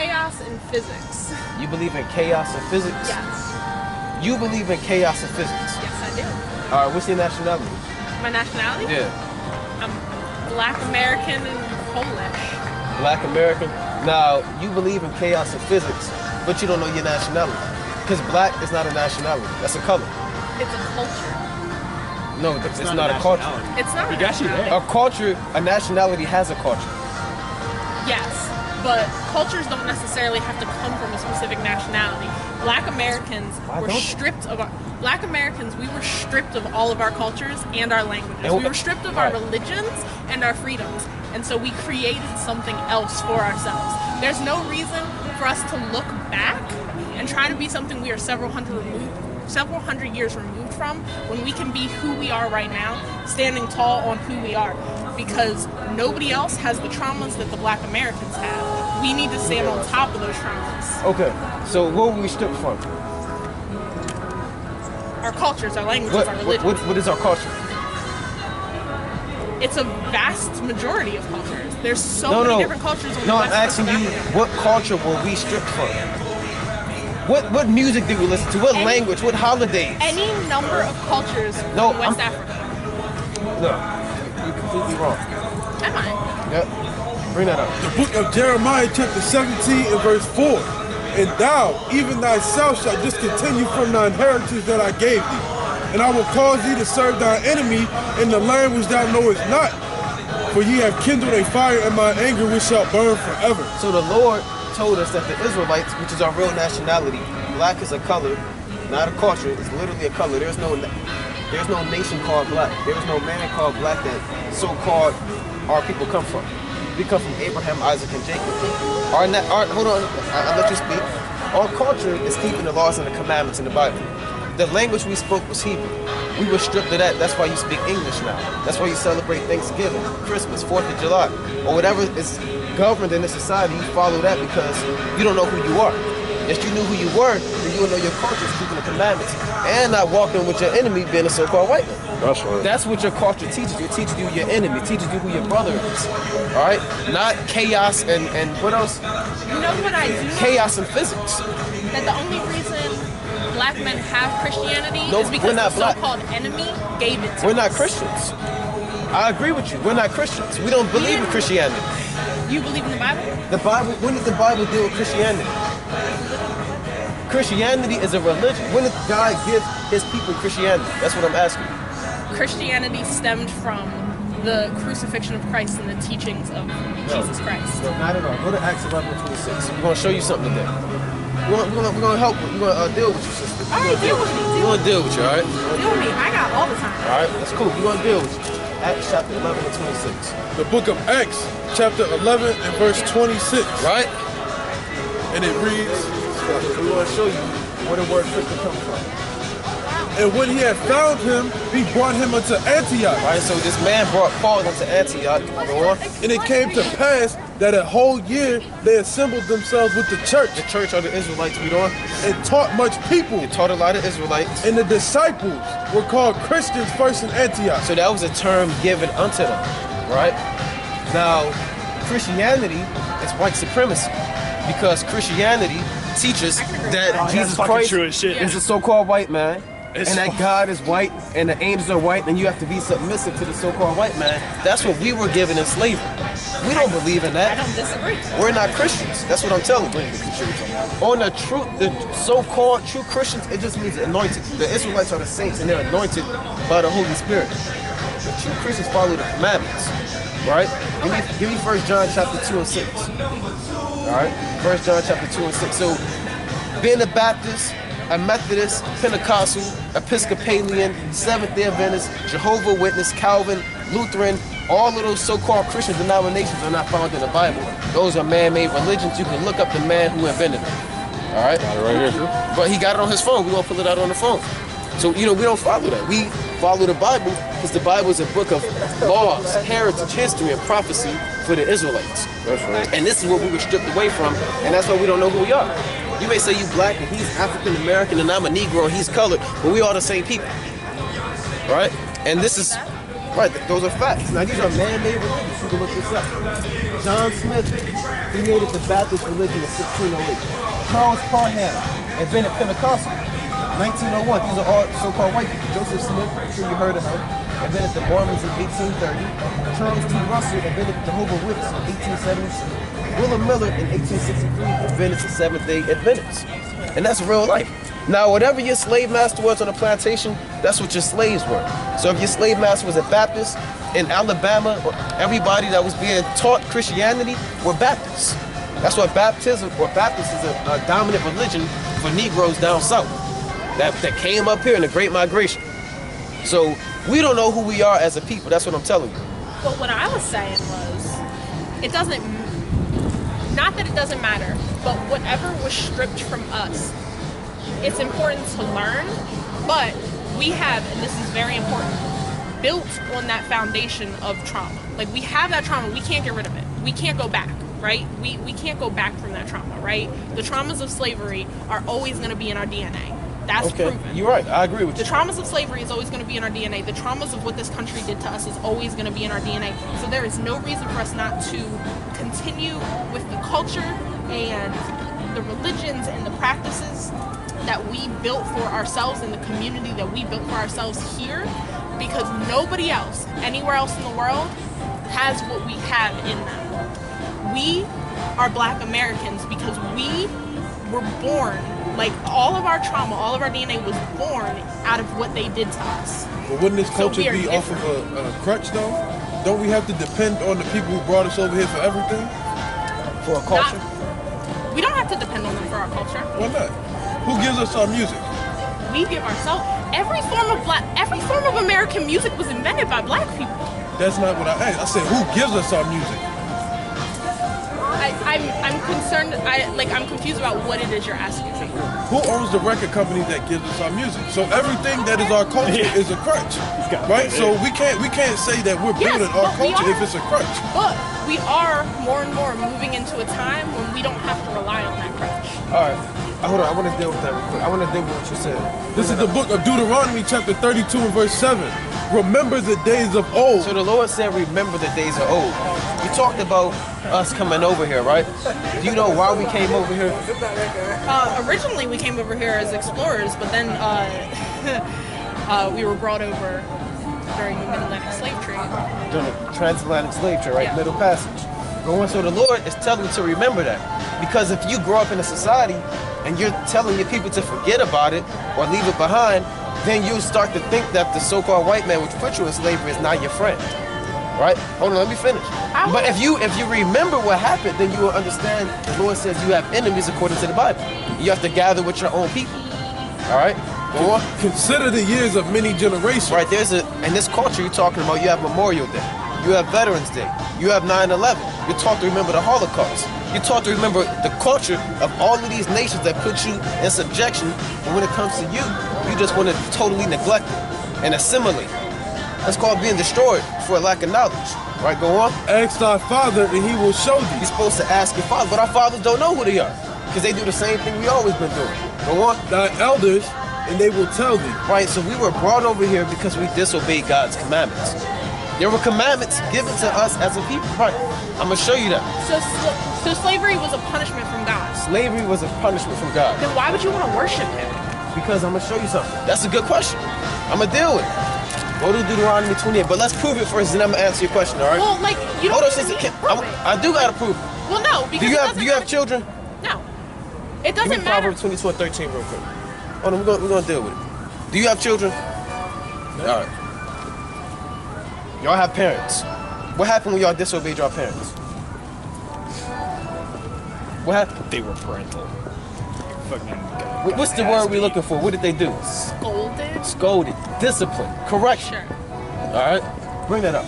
chaos in physics. You believe in chaos and physics? Yes. You believe in chaos and physics? Yes, I do. All right, what's your nationality? My nationality? Yeah. I'm Black American and Polish. Black American? Now, you believe in chaos and physics, but you don't know your nationality. Because black is not a nationality. That's a color. It's a culture. No, it's not a culture. It's not a got you nationality. A culture, a nationality has a culture. Yes, but cultures don't necessarily have to come from a specific nationality. Black Americans were stripped of our... Black Americans, we were stripped of all of our cultures and our languages. We were stripped of our religions and our freedoms. And so we created something else for ourselves. There's no reason for us to look back and try to be something we are several hundred years removed from, when we can be who we are right now, standing tall on who we are. Because nobody else has the traumas that the Black Americans have. We need to stand on top of those traumas. Okay, so what were we stripped from? Our cultures, our languages, our religions. What is our culture? It's a vast majority of cultures. There's so many different cultures on the I'm West asking Coast of you, Africa. what culture were we stripped from? What music did we listen to? What language? What holidays? Any number of cultures No, from West Africa. No, you're completely wrong. Am I? Yep. Bring that up. The book of Jeremiah chapter 17 and verse 4. And thou, even thyself, shalt discontinue from thy inheritance that I gave thee. And I will cause thee to serve thy enemy in the land which thou knowest not. For ye have kindled a fire in my anger which shall burn forever. So the Lord told us that the Israelites, which is our real nationality, black is a color, not a culture. It's literally a color. There's no nation called black. There's no man called black that so-called our people come from. We come from Abraham, Isaac, and Jacob. Hold on, I'll let you speak. Our culture is keeping the laws and the commandments in the Bible. The language we spoke was Hebrew. We were stripped of that. That's why you speak English now. That's why you celebrate Thanksgiving, Christmas, 4th of July, or whatever is governed in this society. You follow that because you don't know who you are. If you knew who you were, then you would know your culture is keeping the commandments and not walking with your enemy being a so-called white man. That's right. That's what your culture teaches you. It teaches you your enemy. It teaches you who your brother is. All right? Not chaos and what else? You know what I do? Chaos and physics. That the only reason black men have Christianity No, is because we're not the black. so-called enemy gave it to We're not us. Christians. I agree with you. We're not Christians. We don't believe in Christianity. You believe in the Bible? The Bible, when did the Bible deal with Christianity? Christianity is a religion. When did God give his people Christianity? That's what I'm asking. Christianity stemmed from the crucifixion of Christ and the teachings of Jesus Christ. No, not at all. Go to Acts 11:26. We're going to show you something today. We're going to help you. We're going to deal with you, sister. All right, deal with me. We're going to deal with you, all right? Deal with me. I got all the time. All right, that's cool. We're going to deal with you. Acts chapter 11:26. The book of Acts chapter 11 and verse 26. Right? And it reads, We want to show you where the word Christian comes from. and when he had found him, he brought him unto Antioch. All right, so this man brought Paul into Antioch. Go on. And it came to pass that a whole year they assembled themselves with the church The church of the Israelites, we on. and taught much people. It taught a lot of Israelites. And the disciples were called Christians first in Antioch. So that was a term given unto them, right? Now, Christianity is white supremacy because Christianity teaches that Jesus fucking Christ true as shit. is a so-called white man, It's and that fucking- God is white, and the angels are white, and you have to be submissive to the so-called white man. That's what we were given in slavery. We don't believe in I that. don't disagree. We're not Christians. That's what I'm telling you. On the so-called true Christians, it just means anointed. The Israelites are the saints, and they're anointed by the Holy Spirit. The true Christians follow the commandments, right? Give me 1 John chapter 2 and 6. All right, 1 John chapter 2 and 6. So, being a Baptist, a Methodist, Pentecostal, Episcopalian, Seventh-day Adventist, Jehovah Witness, Calvin, Lutheran, all of those so-called Christian denominations are not found in the Bible. Those are man-made religions. You can look up the man who invented them. All right? Got it right here. But he got it on his phone. We're going to pull it out on the phone. So, we don't follow that. We follow the Bible because the Bible is a book of laws, heritage, history, and prophecy for the Israelites. That's right. And this is what we were stripped away from, and that's why we don't know who we are. You may say you black and he's African American and I'm a Negro and he's colored, but we all the same people. Right? And this is Right, those are facts. Now these are man-made religions. You can look this up. John Smith created the Baptist religion in 1608. Charles Parham invented Pentecostal. 1901. These are all so-called white people. Joseph Smith, I'm sure you heard of him, invented the Mormons in 1830. Charles T. Russell invented the Jehovah's Witnesses in 1872. William Miller in 1863 invented the Seventh-day Adventists. And that's real life. Now, whatever your slave master was on a plantation, that's what your slaves were. So if your slave master was a Baptist in Alabama, everybody that was being taught Christianity were Baptists. That's what baptism, or Baptist is a dominant religion for Negroes down south that came up here in the Great Migration. So we don't know who we are as a people. That's what I'm telling you. But what I was saying was, it doesn't, not that it doesn't matter, but whatever was stripped from us, it's important to learn, but we have, and this is very important, built on that foundation of trauma. Like, we have that trauma, we can't get rid of it. We can't go back, right? We can't go back from that trauma, right? The traumas of slavery are always going to be in our DNA. That's proven. You're right. I agree with you. The traumas of slavery is always going to be in our DNA. The traumas of what this country did to us is always going to be in our DNA. So there is no reason for us not to continue with the culture and the religions and the practices that we built for ourselves in the community that we built for ourselves here, because nobody else, anywhere else in the world, has what we have in them. We are Black Americans because we were born, like, all of our trauma, all of our DNA was born out of what they did to us. But wouldn't this culture be different off of a crutch, though? Don't we have to depend on the people who brought us over here for everything? For a culture? We don't have to depend on them for our culture. Why not? Who gives us our music? We give ourselves. Every form of American music was invented by Black people. That's not what I asked. I said, who gives us our music? I'm concerned. I'm confused about what it is you're asking me. Who owns the record company that gives us our music? So everything that is our culture is a crutch, right? So we can't say that we're building our culture if it's a crutch. But we are more and more moving into a time when we don't have to rely on that crutch. All right. Hold on, I want to deal with that real quick. I want to deal with what you said. This is the book of Deuteronomy, chapter 32 and verse 7. Remember the days of old. So the Lord said, remember the days of old. You talked about us coming over here, right? Do you know why we came over here? Originally, we came over here as explorers, but then we were brought over during the Mid-Atlantic slave trade. During the transatlantic slave trade, right? Yeah. Middle Passage. So the Lord is telling you to remember that. Because if you grow up in a society and you're telling your people to forget about it or leave it behind, then you start to think that the so-called white man which put you in slavery is not your friend. Right? Hold on, let me finish. But if you remember what happened, then you will understand the Lord says you have enemies according to the Bible. You have to gather with your own people. All right? Go on. Consider the years of many generations. Right, in this culture you're talking about, you have Memorial Day. You have Veterans Day. You have 9/11. You're taught to remember the Holocaust. You're taught to remember the culture of all of these nations that put you in subjection. And when it comes to you, you just want to totally neglect it and assimilate. That's called being destroyed for a lack of knowledge. Right, go on. Ask thy father and he will show thee. You're supposed to ask your father, but our fathers don't know who they are because they do the same thing we always been doing. Go on. Thy elders, and they will tell thee. Right, so we were brought over here because we disobeyed God's commandments. There were commandments given to us as a people. Right, I'm going to show you that. So slavery was a punishment from God. Slavery was a punishment from God. Then why would you want to worship him? Because I'm going to show you something. That's a good question. I'm going to deal with it. Go to Deuteronomy 28, but let's prove it first, and then I'm going to answer your question, all right? Well, like, you don't I do got to prove it. Well, no, because do you have children? No. It doesn't Give me matter. Proverbs 22 and 13 real quick. Hold on, we're going to deal with it. Do you have children? No. All right. Y'all have parents. What happened when y'all disobeyed your parents? What happened? They were parental. What's the word we're looking for? What did they do? Scolded. Scolded. Discipline. Correction. Sure. All right. Bring that up.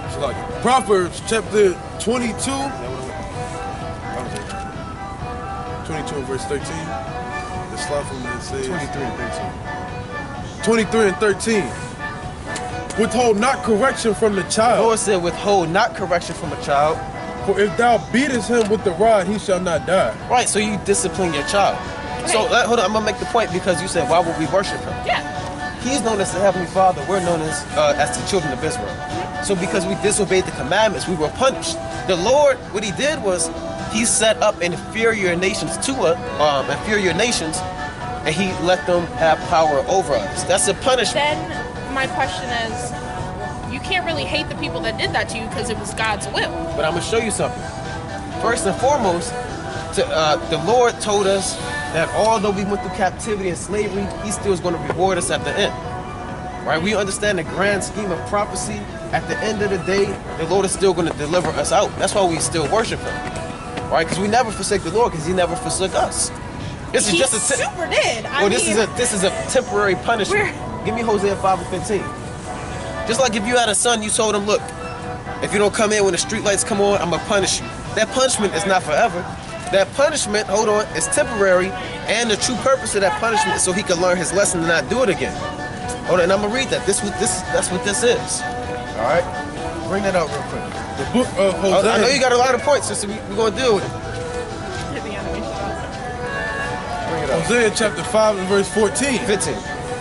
It's like Proverbs chapter 22. 22 and verse 13. The slide from it says 23 and 13. 23 and 13. Withhold not correction from the The child. Lord said, withhold not correction from a child. For if thou beatest him with the rod, he shall not die. Right, so you discipline your child. Okay. So hold on, I'm gonna make the point because you said, why would we worship him? Yeah. He's known as the Heavenly Father. We're known as the children of Israel. So because we disobeyed the commandments, we were punished. The Lord, what he did was he set up inferior nations to us, inferior nations, and he let them have power over us. That's a punishment. Then my question is, you can't really hate the people that did that to you because it was God's will. But I'm going to show you something. First and foremost, the Lord told us that although we went through captivity and slavery, he still is going to reward us at the end. Right? We understand the grand scheme of prophecy. At the end of the day, the Lord is still going to deliver us out. That's why we still worship him. Right? Because we never forsake the Lord because he never forsook us. This is just a super did. This is a temporary punishment. Give me Hosea 5:15. Just like if you had a son, you told him, look, if you don't come in when the street lights come on, I'm going to punish you. That punishment is not forever. That punishment, hold on, is temporary, and the true purpose of that punishment is so he can learn his lesson and not do it again. Hold on, and I'm gonna read that. That's what this is. All right, bring that out real quick. The book of Hosea. I know you got a lot of points, so we're gonna deal with it. Bring it up. Hosea chapter 5 and verse 14. 15.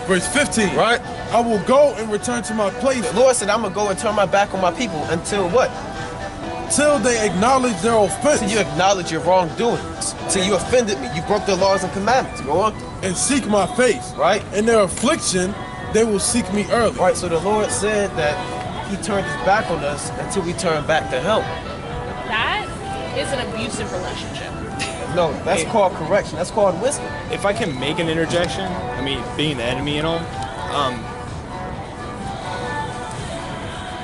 Verse 15. Right. I will go and return to my place. The Lord said, I'm gonna go and turn my back on my people until what? Till they acknowledge their offense. Till you acknowledge your wrongdoings. Till you offended me. You broke the laws and commandments. Go on. And seek my face. Right. In their affliction, they will seek me early. Right. So the Lord said that he turned his back on us until we turn back to him. That is an abusive relationship. No, that's called correction. That's called wisdom. If I can make an interjection, I mean, being the enemy and all,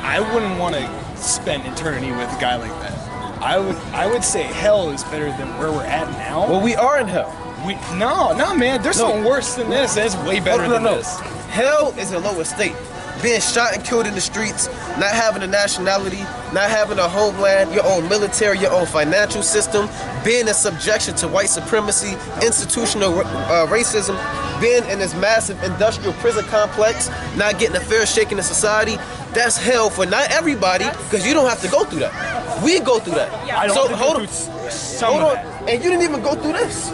I wouldn't want to spend eternity with a guy like that. I would say hell is better than where we're at now. Well, we are in hell. No, man. There's something worse than this. It's way better than this. Hell is a lower state. Being shot and killed in the streets, not having a nationality, not having a homeland, your own military, your own financial system, being in subjection to white supremacy, institutional racism, being in this massive industrial prison complex, not getting a fair shake in the society. That's hell for not everybody, because you don't have to go through that. We go through that. Yeah. Hold on. And you didn't even go through this.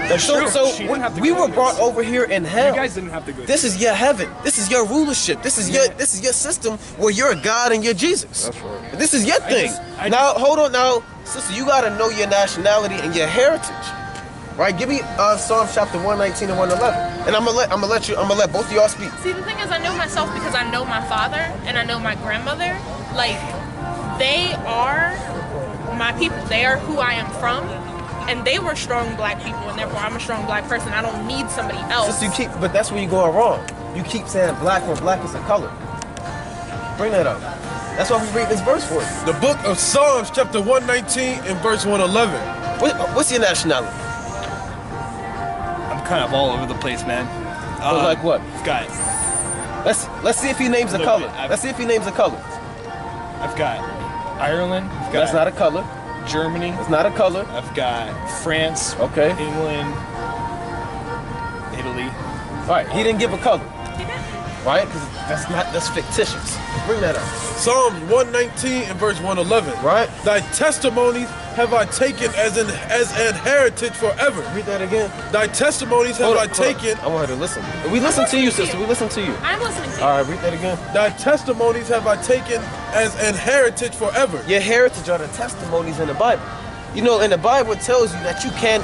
That's true. So we were brought over here in hell. You guys didn't have to go. This is your heaven. This is your rulership. This is your system where you're God and you're Jesus. That's right. This is your thing. Hold on now, sister. You gotta know your nationality and your heritage, right? Give me Psalm chapter 119 and 111, and I'm gonna let both of y'all speak. See, the thing is, I know myself because I know my father and I know my grandmother. Like, they are my people. They are who I am from. And they were strong black people, and therefore I'm a strong black person. I don't need somebody else. But that's where you're going wrong. You keep saying black when black is a color. Bring that up. That's why we read this verse for you. The book of Psalms, chapter 119 and verse 111. What's your nationality? I'm kind of all over the place, man. Like what? Got. Let's see if he names a color. Let's see if he names a color. I've got Ireland. That's not a color. Germany. It's not a color. I've got France. Okay. England. Italy. All right. He didn't give a color. He did. Right? Because that's fictitious. Bring that up. Psalms 119 and verse 111. Right. Thy testimonies have I taken as an heritage forever. Read that again. Thy testimonies have I taken. I want her to listen. We listen to you, sister. We listen to you. I'm listening to you. All right, read that again. Thy testimonies have I taken as an heritage forever. Your heritage are the testimonies in the Bible. You know, in the Bible it tells you that you can,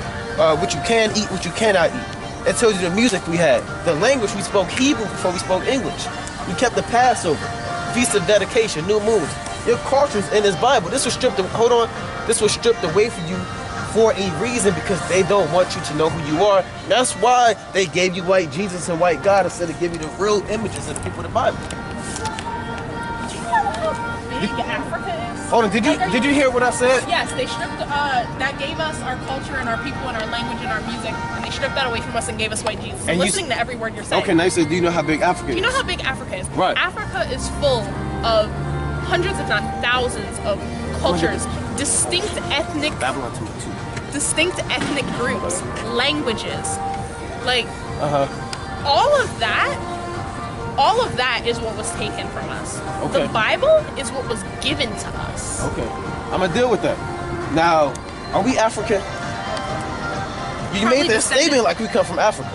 what you can eat, what you cannot eat. It tells you the music we had, the language we spoke Hebrew before we spoke English. We kept the Passover, Feast of Dedication, New Moons. Your culture's in this Bible. This was stripped. Hold on. This was stripped away from you for a reason, because they don't want you to know who you are. That's why they gave you white Jesus and white God instead of giving you the real images of the people of the Bible. Do you know how big Africa is? Hold on. Did you hear what I said? Yes, they stripped. That gave us our culture and our people and our language and our music, and they stripped that away from us and gave us white Jesus. I'm listening to every word you're saying. Okay, nice. So do you know how big Africa is? Do you know how big Africa is? Right. Africa is full of hundreds, if not thousands, of cultures, distinct ethnic groups, languages, like all of that is what was taken from us. Okay. The Bible is what was given to us. Okay, I'm gonna deal with that. Now, are we African? You made that statement like we come from Africa.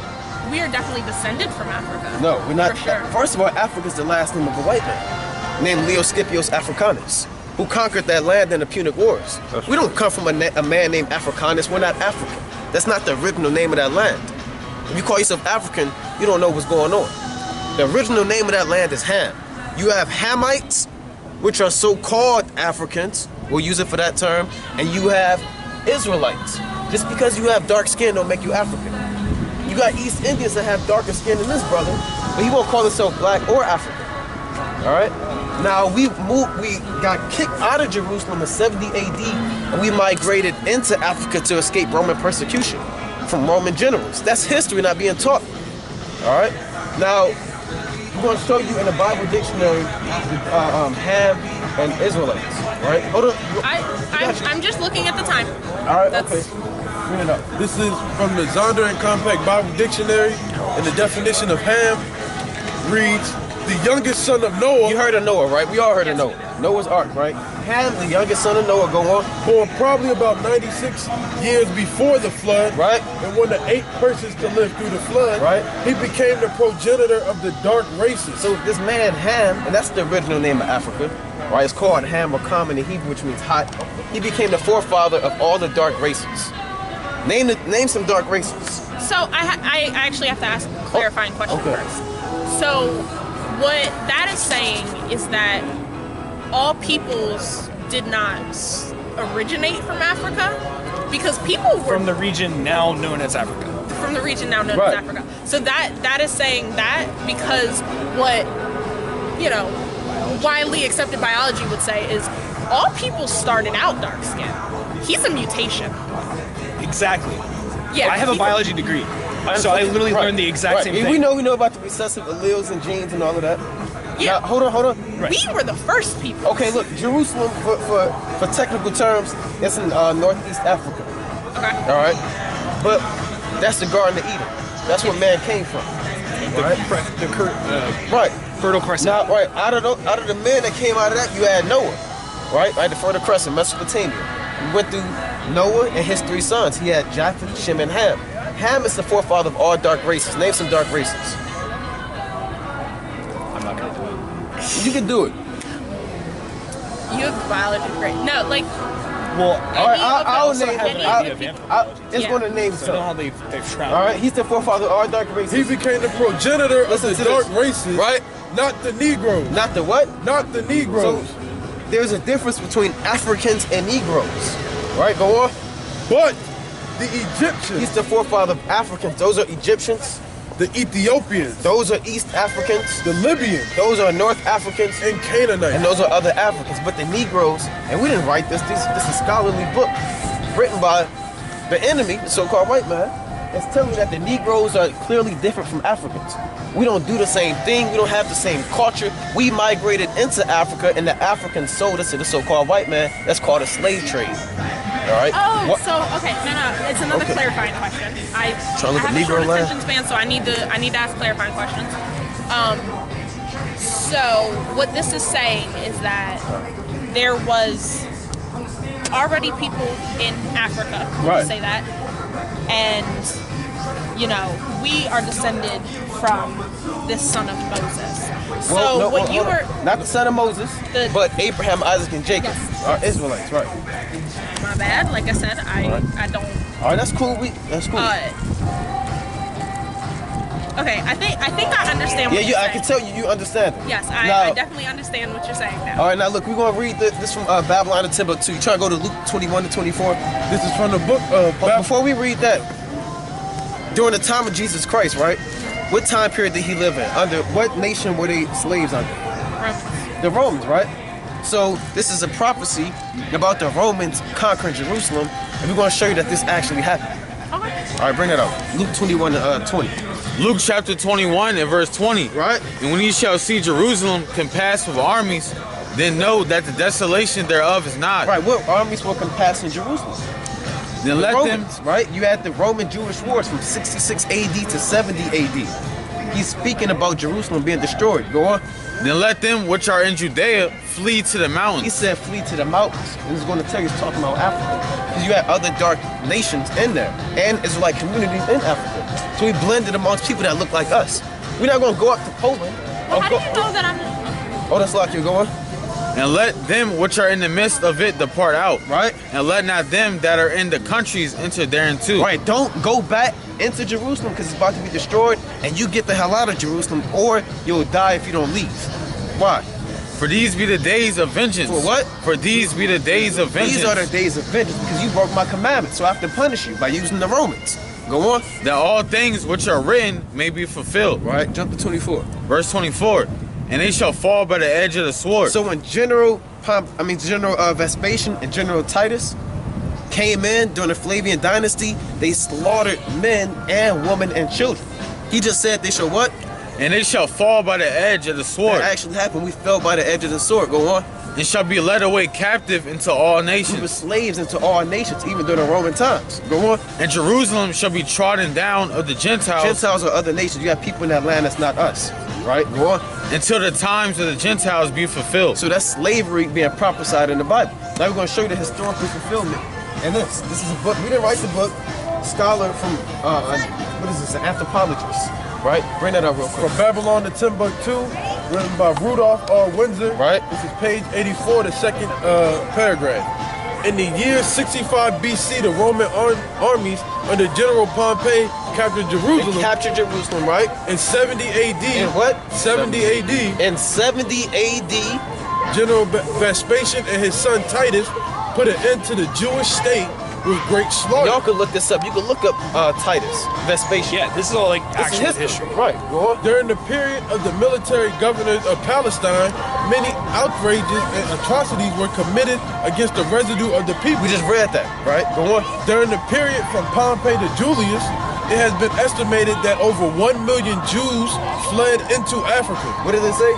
we are definitely descended from Africa. No, we're not. For sure. First of all, Africa's the last name of a white man named Leo Scipios Africanus, who conquered that land in the Punic Wars. We don't come from a man named Africanus. We're not African. That's not the original name of that land. If you call yourself African, you don't know what's going on. The original name of that land is Ham. You have Hamites, which are so-called Africans, we'll use it for that term, and you have Israelites. Just because you have dark skin don't make you African. You got East Indians that have darker skin than this brother, but he won't call himself black or African. All right? Now, we got kicked out of Jerusalem in 70 AD, and we migrated into Africa to escape Roman persecution from Roman generals. That's history not being taught. All right? Now, I'm going to show you in the Bible dictionary Ham and Israelites. All right? Hold on. I'm just looking at the time. All right, That's, okay. Bring it up. This is from the Zonder and Compact Bible Dictionary, and the definition of Ham reads, the youngest son of Noah. You heard of Noah, right? We all heard of Noah. Noah's Ark, right? Ham, the youngest son of Noah, go on. Born probably about 96 years before the flood. Right. And one of 8 persons to live through the flood. Right. He became the progenitor of the dark races. So this man Ham, and that's the original name of Africa, right? It's called Ham or Kam in the Hebrew, which means hot. He became the forefather of all the dark races. Name some dark races. so I actually have to ask a clarifying question okay. first. So what that is saying is that all peoples did not originate from Africa, because people were From the region now known as Africa. from the region now known Right. as Africa. So that is saying that, because what, you know, widely accepted biology would say is all people started out dark skinned. He's a mutation. Exactly. Yeah, I have a he's biology degree, so I literally Right. learned the exact same thing. We know about the recessive alleles and genes and all of that. Yeah. Now, hold on. Right. We were the first people. Okay, look, Jerusalem, for technical terms, it's in Northeast Africa. Okay. All right? But that's the Garden of Eden. That's where man came from. Right? Right. Fertile Crescent. Now, right, out of the men that came out of that, you had Noah, right? The Fertile Crescent, Mesopotamia. We went through Noah and his 3 sons. He had Japheth, Shem, and Ham. Ham is the forefather of all dark races. Name some dark races. I'm not gonna do it. You can do it. You have biology degree. No, like Well, All right, Any of I'll those name have him. any idea of people- anthropology. It's Yeah. going to name So I know some. how they've traveled. All right, he's the forefather of all dark races. He became the progenitor of Listen the to dark this. races, Right? not the Negroes. Not the what? Not the Negroes. So there's a difference between Africans and Negroes. Right, go on. But the Egyptians, He's the forefather of Africans. Those are Egyptians. the Ethiopians, Those are East Africans. the Libyans, Those are North Africans. and Canaanites. And those are other Africans. But the Negroes, and we didn't write this. This is a scholarly book written by the enemy, the so-called white man. It's telling me that the Negroes are clearly different from Africans. We don't do the same thing. We don't have the same culture. We migrated into Africa, and the Africans sold us to the so-called white man. That's called a slave trade. All right? oh, What- so okay, no, it's another Okay. clarifying question. I Trying to look have at a Negro short land. attention span, so I need to ask clarifying questions. So what this is saying is that there was already people in Africa who Right. say that, and you know, we are descended from this son of Moses. So Well, no, what hold you on. were Not the son of Moses, The- but Abraham, Isaac, and Jacob Yes. are Israelites, right? my bad, like I said, I don't All right, that's cool. That's cool. Okay, I think I understand what yeah, you're I saying. can tell you understand it. Yes, Now- I definitely understand what you're saying now. All right, now look, we're going to read this from Babylon to Timbuktu. You trying to go to Luke 21 to 24? This is from the book of But before we read that, during the time of Jesus Christ, right? What time period did he live in? Under what nation were they slaves under? Romans. The Romans, right? So this is a prophecy about the Romans conquering Jerusalem, and we're going to show you that this actually happened. Okay. All right, bring that up. Luke 21 to 20. Luke chapter 21 and verse 20. Right? And when ye shall see Jerusalem compassed with armies, then know that the desolation thereof is nigh. Right, what armies were compassing Jerusalem? Then The let them Romans, right? You had the Roman Jewish wars from 66 AD to 70 AD. He's speaking about Jerusalem being destroyed. Go on. Then let them which are in Judea flee to the He mountains. said flee to the mountains. And he's going to tell you he's talking about Africa. Because you had other dark nations in there. And Israelite communities in Africa. So he blended amongst people that look like us. We're not going to go up to Poland. Well, how do you know that I'm? Oh, that's like you're going. And let them which are in the midst of it depart out. Right. And let not them that are in the countries enter therein too. Right, don't go back into Jerusalem because it's about to be destroyed and you get the hell out of Jerusalem or you'll die if you don't leave. Why? For these be the days of vengeance. For what? For these be the days of vengeance. These are the days of vengeance because you broke my commandments, so I have to punish you by using the Romans. Go on. That all things which are written may be fulfilled. Right, jump to 24. Verse 24. And they shall fall by the edge of the sword. So when General Vespasian and General Titus came in during the Flavian dynasty, they slaughtered men and women and children. He just said they shall what? And they shall fall by the edge of the sword. That actually happened. We fell by the edge of the sword. Go on. And shall be led away captive into all We were nations. slaves into all nations, even during the Roman times. Go on. And Jerusalem shall be trodden down of the Gentiles. Gentiles are other nations. You have people in that land that's not us. Right? Go on. Until the times of the Gentiles be fulfilled. So that's slavery being prophesied in the Bible. Now we're going to show you the historical fulfillment. And this is a book. We didn't write the book. Scholar from, what is this, an anthropologist. Right? Bring that up real quick. From Babylon to Timbuktu, written by Rudolph R. Windsor. Right. This is page 84, the second paragraph. In the year 65 BC, the Roman armies under General Pompey captured Jerusalem. They captured Jerusalem, right? In 70 AD. In what? 70 AD. In 70 AD, General Vespasian and his son Titus put an end to the Jewish state with great slaughter. y'all could look this up. You could look up Titus, Vespasian. Yeah, this is all like This is actual history. history. Right, go on. During the period of the military governors of Palestine, many outrages and atrocities were committed against the residue of the people. We just read that, right? Go on. During the period from Pompey to Julius, it has been estimated that over 1 million Jews fled into Africa. What did it say?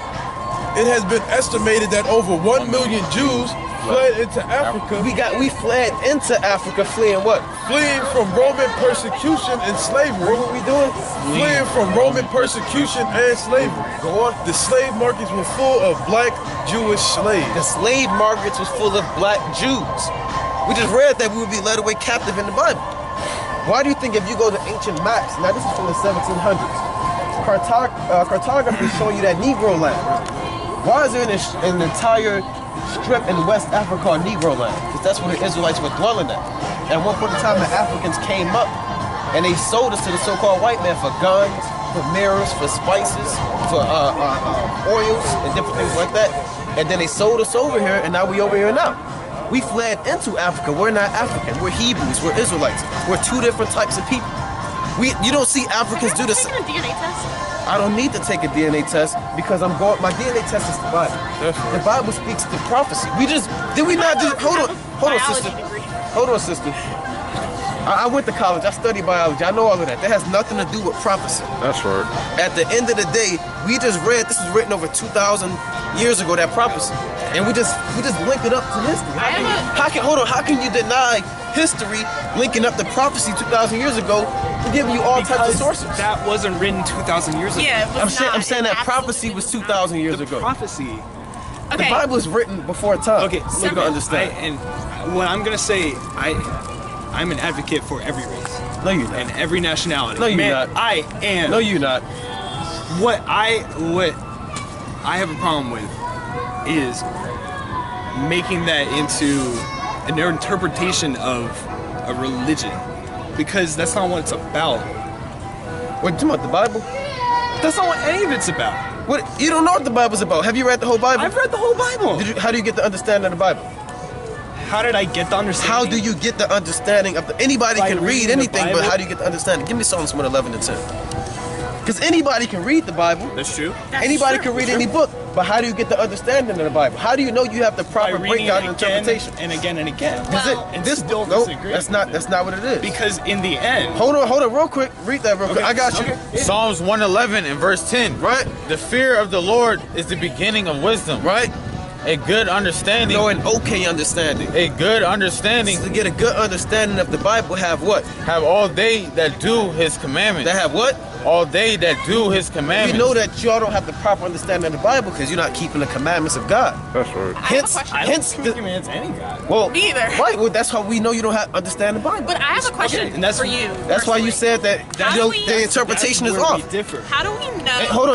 It has been estimated that over 1 million Jews fled into Africa, We fled into Africa fleeing what? fleeing from Roman persecution and slavery. What were we doing? Fleeing from Roman persecution and slavery. Go on. The slave markets were full of black Jewish slaves. The slave markets was full of black Jews. We just read that we would be led away captive in the Bible. Why do you think if you go to ancient maps, now this is from the 1700s, cartography is showing you that Negro land. Why is there an entire strip in West Africa called Negro land? Because that's where the Israelites were dwelling at. At one point in time, the Africans came up and they sold us to the so-called white man for guns, for mirrors, for spices, for oils and different things like that. And then they sold us over here, and now we over here now. We fled into Africa. We're not African. We're Hebrews. We're Israelites. We're two different types of people. You don't see Africans do this. Taking a DNA test? I don't need to take a DNA test because my DNA test is the Bible. The Bible speaks to prophecy. Did we not just, hold on, sister. Biology degree. Hold on, sister. I went to college, I studied biology, I know all of that. That has nothing to do with prophecy. That's right. At the end of the day, we just read, this was written over 2,000 years ago, that prophecy. And we just link it up to history. How can you deny history linking up to prophecy 2,000 years ago and giving you all types of sources? That wasn't written 2,000 years ago. Yeah, it was I'm saying not that prophecy was 2,000 years The ago. prophecy. The Okay. Bible is written before time. Okay, so you can understand. and what I'm gonna say, I'm an advocate for every race No, you're not. and every nationality. No, you're Man, not. I am. No, you're not. What I have a problem with is making that into an interpretation of a religion, because that's not what it's about. What, you talking about the Bible? That's not what any of it's about. What, you don't know what the Bible's about. Have you read the whole Bible? I've read the whole Bible. How do you get the understanding of the Bible? How did I get the understanding? How do you get the understanding of anybody By can read reading the anything, but Bible? how do you get the understanding? Give me Psalms 111 and 10. Because anybody can read the Bible. That's true. That's Anybody true. can read any book, but how do you get the understanding of the Bible? How do you know you have the By proper reading breakdown it and again interpretation? and again and again. Is it, and this still book, disagree. that's not what it is. Because in the end, Hold on, real quick. Read that real quick. Okay, I got you. okay. Psalms 111 and verse 10. Right, The fear of the Lord is the beginning of wisdom. right. A good understanding. No, an okay understanding. A good understanding To get a good understanding of the Bible, have what? have all they that do his commandments. That have what? all they that do his commandments. We know that y'all don't have the proper understanding of the Bible because you're not keeping the commandments of God. That's right. I have a question. I don't think it's any God. Well, Me either. Right. Well, that's how we know you don't understand the Bible. But I have a question and that's- for you. That's why you personally. said that How do we- the interpretation is off. We differ. How do we know? Hey, hold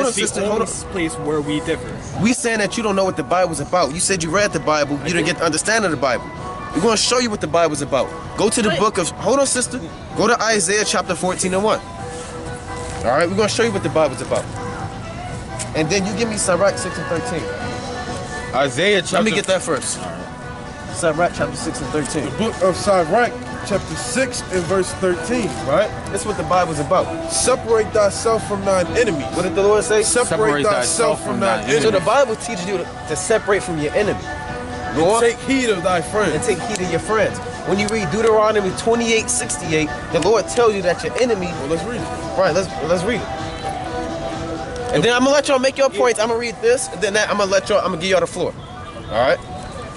on, sister. Hold on. Place where we differ. We saying that you don't know what the Bible's about. You said you read the Bible. You didn't get the understanding of the Bible. We're going to show you what the Bible's about. Go to the book of. Hold on, sister. Go to Isaiah chapter 14 and 1. All right, we're going to show you what the Bible's about. And then you give me Sirach 6 and 13. Isaiah chapter. Let me get that first. Sirach chapter 6 and 13. The book of Sirach, chapter 6 and verse 13. Right? That's what the Bible's about. Separate thyself from thine enemies. What did the Lord say? Separate thyself from thine So the enemies. Bible teaches you to separate from your enemy. Go on. Take heed of thy And friends. take heed of your friends. When you read Deuteronomy 28:68, the Lord tells you that your enemy. Well, let's read it. Right, let's read it. And then I'm gonna let y'all make your points. I'm gonna read this, and then I'm gonna give y'all the floor. All right?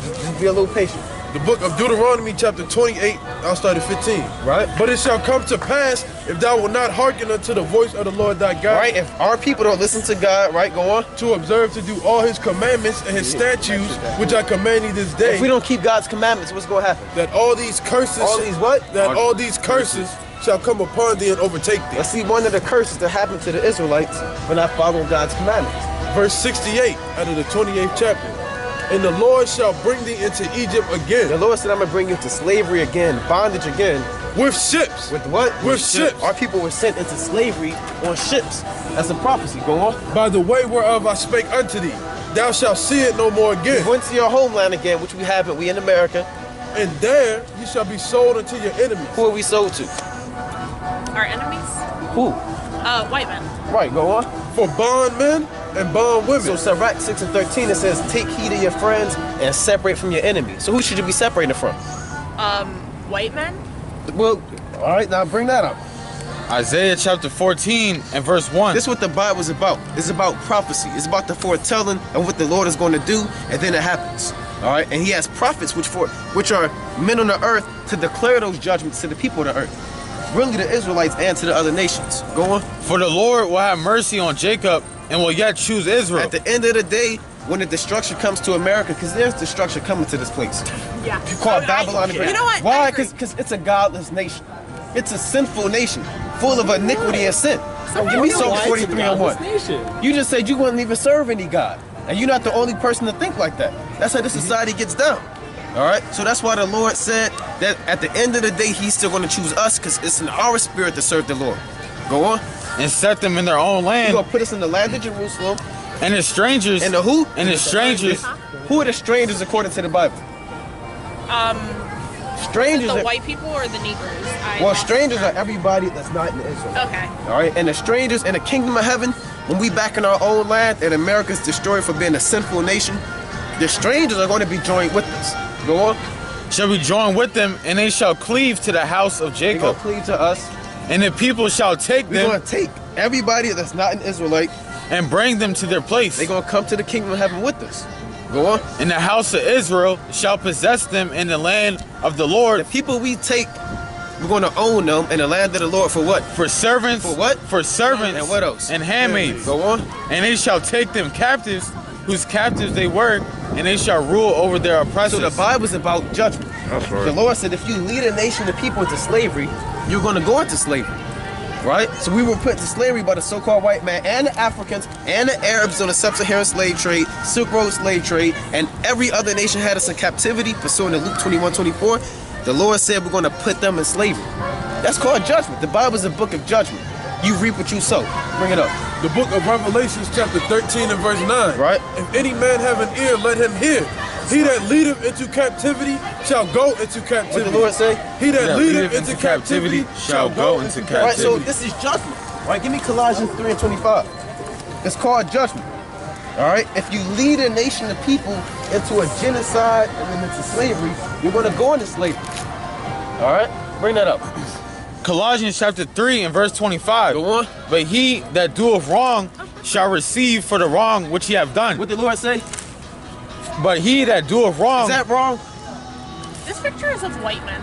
Just be a little patient. The book of Deuteronomy, chapter 28, I'll start at 15. Right? But it shall come to pass, if thou wilt not hearken unto the voice of the Lord thy God, Right? If our people don't listen to God, right? Go on. to observe to do all his commandments and his statutes, which I command thee this day, If we don't keep God's commandments, what's gonna happen? that all these curses, All these what? all these curses shall come upon thee and overtake thee. Let's see one of the curses that happened to the Israelites for not following God's commandments. Verse 68 out of the 28th chapter. And the Lord shall bring thee into Egypt The again Lord said, I'm gonna bring you to slavery again, bondage again. with ships. With what? With ships. Our people were sent into slavery on ships. That's a prophecy. Go on. By the way whereof I spake unto thee, thou shalt see it no more again. Went to your homeland again, which we haven't. We in America. And there you shall be sold unto your enemies. Who are we sold to? Our enemies? Who? White men. Right, go on. For bondmen and bondwomen. So Sirach 6 and 13, it says, take heed of your friends and separate from your enemies. So who should you be separated from? White men? Well, all right, now bring that up. Isaiah chapter 14 and verse 1. This is what the Bible's about. It's about prophecy. It's about the foretelling of what the Lord is going to do, and then it happens. All right, and He has prophets, which are men on the earth, to declare those judgments to the people of the earth. Really, the Israelites and to the other nations. Go on. For the Lord will have mercy on Jacob and will yet choose Israel. At the end of the day, when the destruction comes to America, because there's destruction coming to this place. Yeah. Called Babylon. You know what? Why? I agree. Because it's a godless nation. It's a sinful nation, full of iniquity and sin. Give me Psalm 43 and 1. You just said you wouldn't even serve any God. And you're not the only person to think like that. That's how this society gets down. All right? So that's why the Lord said that at the end of the day, He's still going to choose us because it's in our spirit to serve the Lord. Go on. and set them in their own He's land. going to put us in the land of Jerusalem. And the strangers. And the who? And the strangers. Who are the strangers according to the Bible? Strangers The are, white people or the Negroes? well, strangers are everybody that's not in Israel. Okay. All right, and the strangers in the kingdom of heaven, when we back in our own land and America's destroyed for being a sinful nation, the strangers are going to be joined with us. Go on. Shall be joined with them, and they shall cleave to the house of They're going Jacob. to cleave to us. And the people shall take We're going them to take everybody that's not an Israelite. and bring them to their place. They're going to come to the kingdom of heaven with us. Go on. And the house of Israel shall possess them in the land of the Lord The people we take, we're going to own them in the land of the Lord for what? for servants. For what? For servants. And what else? And handmaids. Go on. And they shall take them captives, whose captives they were, and they shall rule over their oppressors. So the Bible's about judgment. That's right. The Lord said if you lead a nation of people into slavery, you're going to go into slavery. Right? So we were put into slavery by the so-called white man and the Africans and the Arabs on the sub-Saharan slave trade, Silk Road slave trade, and every other nation had us in captivity, pursuant to Luke 21:24. The Lord said we're going to put them in slavery. That's called judgment. The Bible is a book of judgment. You reap what you sow. Bring it up. The book of Revelations chapter 13 and verse 9. Right. If any man have an ear, let him hear. He that leadeth into captivity shall go into captivity. What the Lord say? He that That leadeth into captivity shall go into All right, so captivity. this is judgment. All right, give me Colossians 3 and 25. It's called judgment. All right, if you lead a nation of people into a genocide and then into slavery, you're going to go into slavery. All right, bring that up. Colossians chapter 3 and verse 25. Go on. But he that doeth wrong shall receive for the wrong which he have done. What did the Lord say? But he that doeth wrong. Is that wrong? This picture is of white men.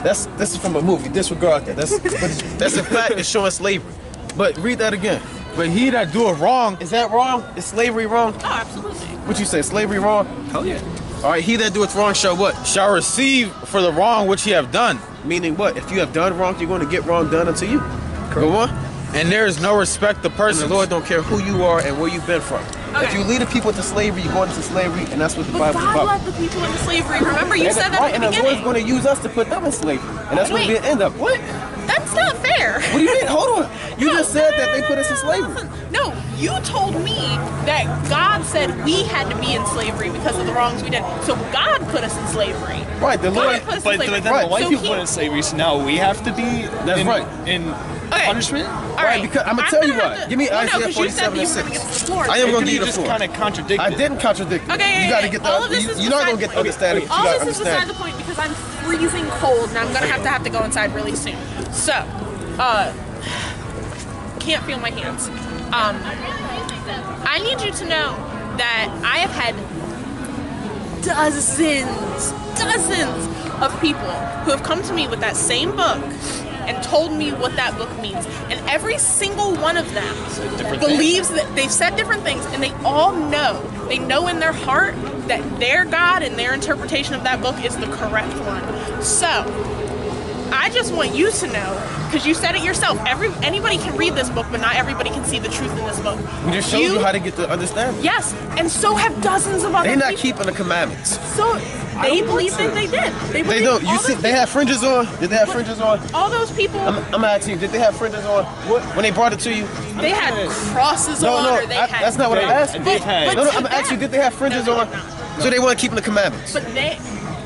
This is from a movie. Disregard that. That's a fact. It's showing slavery. But read that again. But he that doeth wrong, Is that wrong? Is slavery wrong? Oh, absolutely. What you say? Slavery wrong? Hell yeah. All right. He that doeth wrong shall what? shall receive for the wrong which he have done. Meaning what? If you have done wrong, you're going to get wrong done unto you. Go on. And there is no respect to And persons. the Lord don't care who you are and where you've been from. Okay. If you lead the people into slavery, you're going into slavery, and that's what the But Bible's God about. led the people into slavery. Remember, you And said that right, at and the the Lord's beginning. going to use us to put them in slavery, and that's what Wait. we end up. What? That's not fair. What do you mean? Hold on. You just said that they put us in slavery. No, you told me that God said we had to be in slavery because of the wrongs we did. So God put us in slavery. Right. The God Lord. put us But in slavery. then Right. the white So people he- put in slavery, so now we have to be That's right. in Okay. punishment? All Right, because I'm gonna tell you have what. to- Give me well, no, Isaiah 'cause you said 47 that you and were gonna 6. get the floor. I am gonna You give you the just floor. kind of contradicted. I didn't contradict you. Okay, You got to get the. all of this is You're not gonna beside get the the understanding. point. but All you this gotta is beside understand. the point because I'm freezing cold and I'm gonna have to go inside really soon. So, can't feel my hands. I need you to know that I have had dozens of people who have come to me with that same book and told me what that book means. And every single one of them believes that they've said different things, and they all know, they know in their heart that their God and their interpretation of that book is the correct one. So, I just want you to know, because you said it yourself, anybody can read this book, but not everybody can see the truth in this book. We just showed you how to get the understanding. Yes, and so have dozens of other They're not people. keeping the commandments. So they believe that they did. They believe don't. You all see, those they have fringes on. Did they have fringes on? all those people, I'm asking you. Did they have fringes on? When they brought it to you? they had crosses No, on, no. or they had. That's not what I'm asking. they've had- No, no. to I'm asking you. them- Did they have fringes No, on? So they weren't keeping the commandments.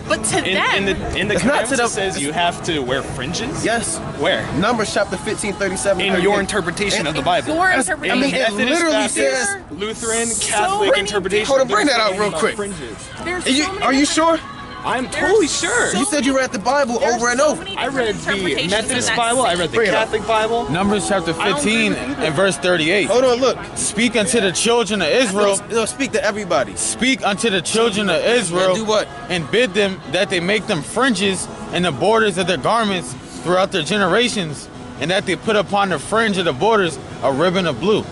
But to them, In the It's not to commandments, them- it says you have to wear fringes? Yes. Where? Numbers chapter 15, 37. In your interpretation of the Bible. your That's- interpretation. I mean, it Methodist, literally Baptist, says- Lutheran, So Catholic many interpretation. Hold on, bring they're that out saying real about quick. Fringes. There's Are you, so many are you different- sure? I'm totally sure. You said you read the Bible there's over and so over. many I different read the interpretations in Methodist that Bible, I same- read the Bring it up. Catholic Bible. Numbers chapter I don't 15 agree with either. and verse 38. Hold on, look. Speak unto the children of Israel. No, speak to everybody. Speak unto the children of Israel. And do what? And bid them that they make them fringes in the borders of their garments throughout their generations, and that they put upon the fringe of the borders a ribbon of blue.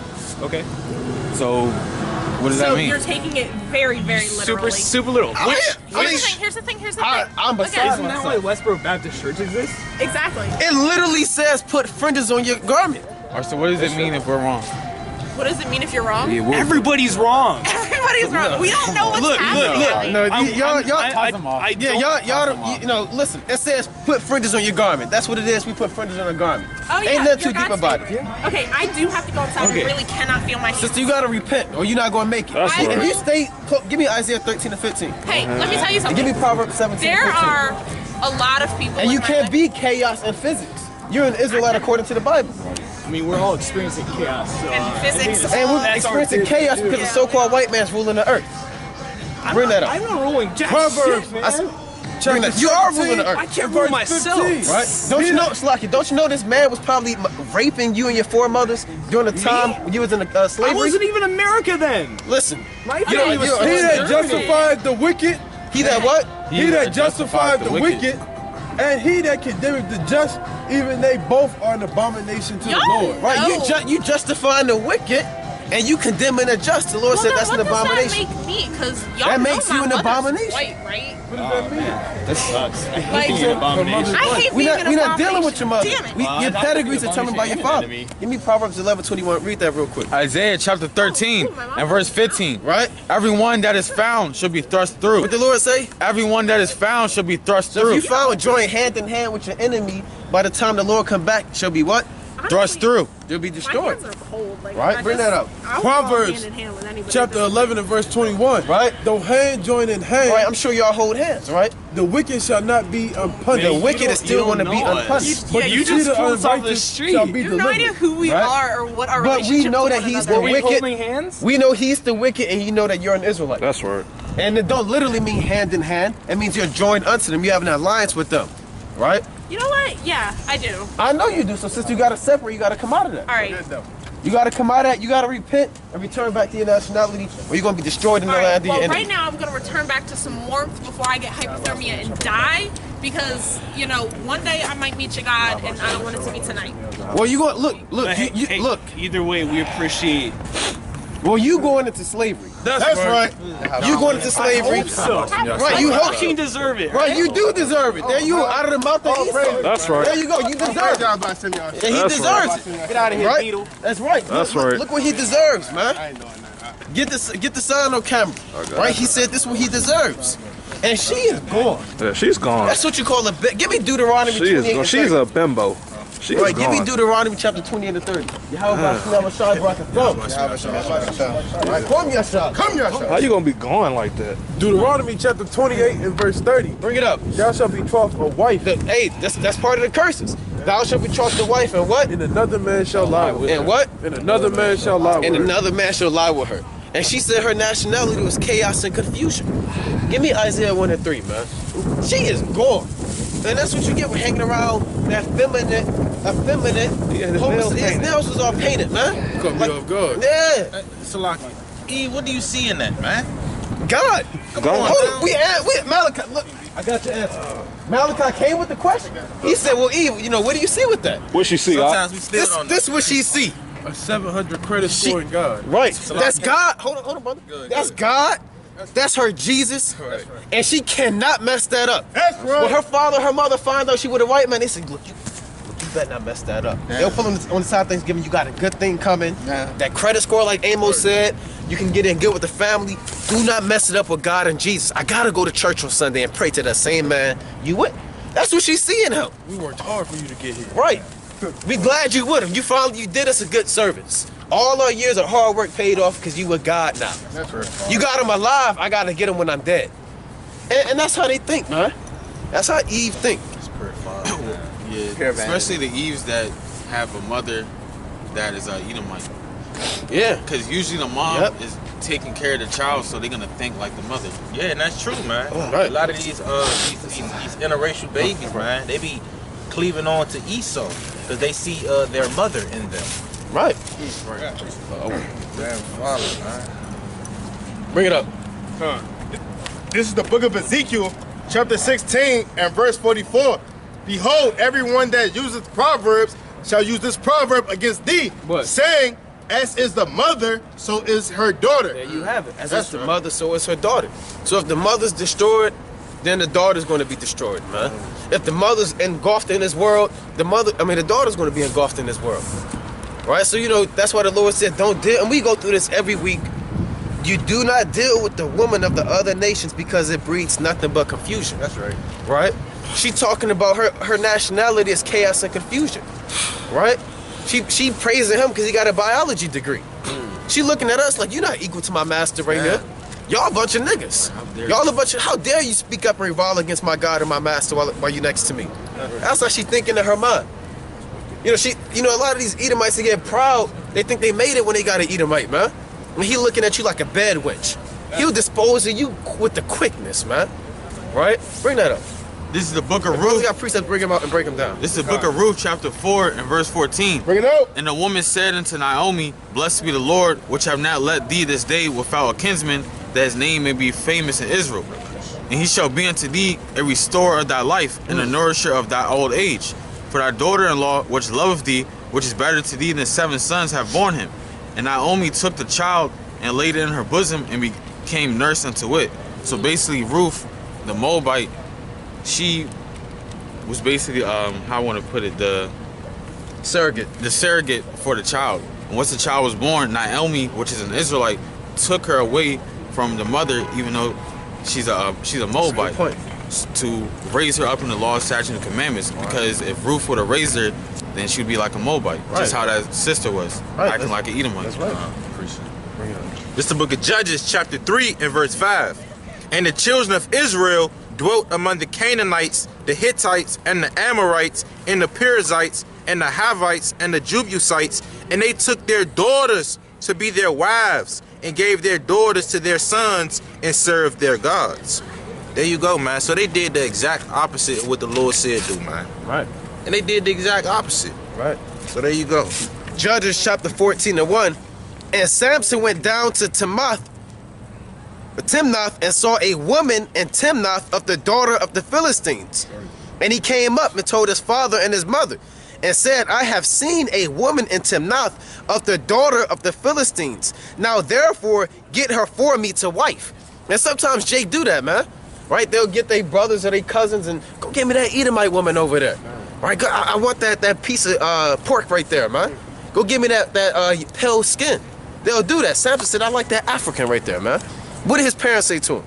Okay. So, what does So that mean? you're taking it very, very literally. Super little. I mean, Here's the thing. I'm beside Okay, Isn't that why Westboro Baptist Church exists? exactly. it literally says put fringes on your garment. Or so, what does it mean if we're wrong? What does it mean if you're wrong? Yeah, we'll- Everybody's wrong. Everybody's wrong. We don't know what's happening. really. No, I'm- y'all, I yeah, y'all, you know, listen. It says put fringes on your garment. That's what it is. We put fringes on our garment. Oh, yeah, Ain't nothing you're too deep God's about it. favorite. Okay, I do have to go inside. Okay. I really cannot feel my hands. Sister, you gotta repent, or you're not gonna make it. That's If right. you stay, give me Isaiah 13 and 15, Hey, let me tell you and something. give me Proverbs 17 There and 15. are a lot of people. And you in my can't life- be chaos and physics. You're an Israelite according to the Bible, I mean, we're all experiencing chaos. So, And physics. and we're That's our experiencing theory, chaos too. because the so-called white man's ruling the earth. Bring that up. I'm not ruling jack Proverbs, shit, man. Bring that. You are ruling the I earth, can't rule verse myself. 15. right? Don't you know, Slaki? Don't you know this man was probably raping you and your foremothers during the time when you was in I slavery? wasn't even America then. Listen, My you family was don't He that understand. justified the wicked, He that what? he that justified the wicked, and he that condemneth the just, even they both are an abomination to the Y'all Lord. Right? No. You justifying the wicked, and you condemning the just. The Lord Well, said then that's an what abomination. does that make me? Because y'all That know makes my you an mother's abomination. White, right? What does that mean? That sucks. Like, Being an abomination. I hate We're being not, an we not dealing abomination. with your mother. Damn it. Your not pedigree's being an determined by your abomination father. enemy. Give me Proverbs 11:21. Read that real quick. Isaiah chapter 13 and verse 15. Right? Everyone that is found shall be thrust through. What the Lord say? Everyone that is found shall be thrust So through. if you found join hand in hand with your enemy, by the time the Lord come back, shall be what? Thrust through. You'll be My destroyed. hands are cold. Like, Right? I Bring just- that up. I will Proverbs, go hand in hand with anybody Chapter that- 11 and verse 21. Right? Though hand join in hand, Right? I'm sure y'all hold hands, right? the wicked shall not be unpunished. The You wicked don't- is still you going to don't be know us. unpunished. But Yeah, the you seed just of pulled us off the unrighteous street. shall be You have no idea delivered. who we Right? are or what our But we relationship know to that one he's another the Are we wicked. holding hands? We know he's the wicked, and you know that you're an Israelite. That's right. And it don't literally mean hand in hand. It means you're joined unto them. You have an alliance with them, right? You know what? Yeah, I do. I know you do. So since you got to separate, you got to come out of that. All right. You got to come out of that. You got to repent and return back to your nationality, or you're going to be destroyed in the All land right. of your Well, enemy. right now I'm going to return back to some warmth before I get hypothermia and die. because one day I might meet your God, and I don't want it to be tonight. Well, you go look. Hey, Look. Either way, we appreciate. Well, you going into slavery. That's right. You going into slavery. Right. You hope King deserve it. Right. You do deserve it. There you out of the mouth of Esau. That's right. There you go. You deserve it. And he deserves it. Get out of here, Beetle. That's right. That's look, right. Look what he deserves, man. Get the sign on camera. Right. He said this is what he deserves. And she is gone. Yeah, she's gone. That's what you call a give me Deuteronomy 28 and 30. She's a bimbo. She is Right, gone. give me Deuteronomy chapter 28 and 30. Yahweh Shai brought the throne. Right, come Yashai. Come Yashai. How you gonna be gone like that? Deuteronomy chapter 28 and verse 30. Bring it up. Thou shalt betroth a wife, Hey, that's part of the curses. Thou shalt betroth the wife, and what? and another man shall lie with her. And what? And another man shall lie with And her. another man shall lie with her. And she said her nationality was chaos and confusion. Give me Isaiah 1 and 3, man. She is gone. And that's what you get with hanging around that effeminate. His nails was all painted, man. Caught me off guard. Yeah. Salaki. E, what do you see in that, man? God. God. Hold on. We Malachi. Look, I got your answer. Malachi came with the question. He said, well, Eve, what do you see with that? What she see? Sometimes we still don't know. This what she see. A 700 credit score in God. Right. That's God. Hold on, brother. That's God. That's her Jesus. And she cannot mess that up. That's right. When her father, her mother find out she with a white man, they say, look, you better not mess that up. They'll pull on the side of Thanksgiving, you got a good thing coming. That credit score, like Amos said, you can get in good with the family. Do not mess it up with God and Jesus. I gotta go to church on Sunday and pray to that same man. You would. That's what she's seeing him. We worked hard for you to get here. Right. We glad you with him. You did us a good service. All our years of hard work paid off because you were God now. That's right. You got him alive, I gotta get him when I'm dead. And that's how they think, man. That's how Eve think. Yeah, especially the Eves that have a mother that is a Edomite. Yeah. Because usually the mom is taking care of the child, so they're gonna think like the mother. Yeah, and that's true, man. Right. A lot of these interracial babies, man, they be cleaving on to Esau because they see their mother in them. Right. Damn father, man. Bring it up. This is the book of Ezekiel, chapter 16 and verse 44. Behold, everyone that useth proverbs shall use this proverb against thee, saying, as is the mother, so is her daughter. There you have it. As is the mother, so is her daughter. So if the mother's destroyed, then the daughter's going to be destroyed, man. If the mother's engulfed in this world, the daughter's going to be engulfed in this world. Right? So, that's why the Lord said, don't deal. And we go through this every week. You do not deal with the woman of the other nations because it breeds nothing but confusion. That's right. Right? She talking about her nationality is chaos and confusion. Right? She praising him because he got a biology degree. She looking at us like, you're not equal to my master right here. Y'all a bunch of niggas. How dare you speak up and revile against my God and my master while you next to me? That's how she thinking in her mind. A lot of these Edomites, they get proud. They think they made it when they got an Edomite, man. And he looking at you like a bed wench. He'll dispose of you with the quickness, man. Right? Bring that up. This is the book of We Ruth. got precepts, bring him out and break him down. This is the book of Ruth, chapter 4 and verse 14. Bring it out. And the woman said unto Naomi, Blessed be the Lord, which have not let thee this day without a kinsman, that his name may be famous in Israel. And he shall be unto thee a restorer of thy life, and a nourisher of thy old age. For thy daughter-in-law, which loveth thee, which is better to thee than 7 sons, have borne him. And Naomi took the child and laid it in her bosom and became nurse unto it. So basically, Ruth, the Moabite, she was basically, how I want to put it, the surrogate for the child. And once the child was born, Naomi, which is an Israelite, took her away from the mother, even though she's a Moabite, to raise her up in the law, statutes, and commandments. Because if Ruth would have raised her, then she'd be like a Moabite, just how that sister was, acting like an Edomite. That's right. This is the book of Judges, chapter 3 and verse 5. And the children of Israel dwelt among the Canaanites, the Hittites, and the Amorites, and the Perizzites, and the Havites, and the Jebusites, and they took their daughters to be their wives, and gave their daughters to their sons, and served their gods. There you go, man. So they did the exact opposite of what the Lord said do, man. Right. And they did the exact opposite. Right. So there you go. Judges chapter 14 and 1. And Samson went down to Timnath and saw a woman in Timnath of the daughter of the Philistines. And he came up and told his father and his mother, and said, I have seen a woman in Timnath of the daughter of the Philistines. Now therefore get her for me to wife. And sometimes Jake do that, man. Right? They'll get their brothers or their cousins and go get me that Edomite woman over there. Right? I want that piece of pork right there, man. Go give me that pale skin. They'll do that. Samson said, I like that African right there, man. What did his parents say to him?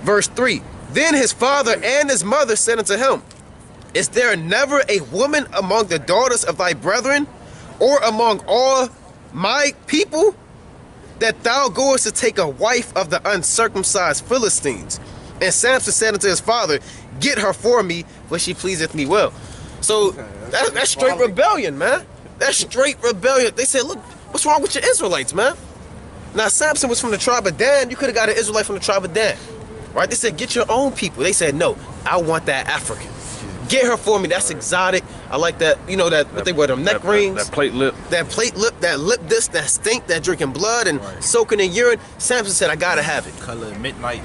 Verse 3. Then his father and his mother said unto him, Is there never a woman among the daughters of thy brethren, or among all my people, that thou goest to take a wife of the uncircumcised Philistines? And Samson said unto his father, Get her for me, for she pleaseth me well. So that's straight rebellion, man. That's straight rebellion. They said, look, what's wrong with your Israelites, man? Now, Samson was from the tribe of Dan. You could have got an Israelite from the tribe of Dan. Right? They said, get your own people. They said, no, I want that African. Get her for me. That's exotic. I like that, you know, that what they wear, them neck rings. That plate lip. That plate lip, that lip disc, that stink, that drinking blood and soaking in urine. Samson said, I gotta have it. Color of midnight.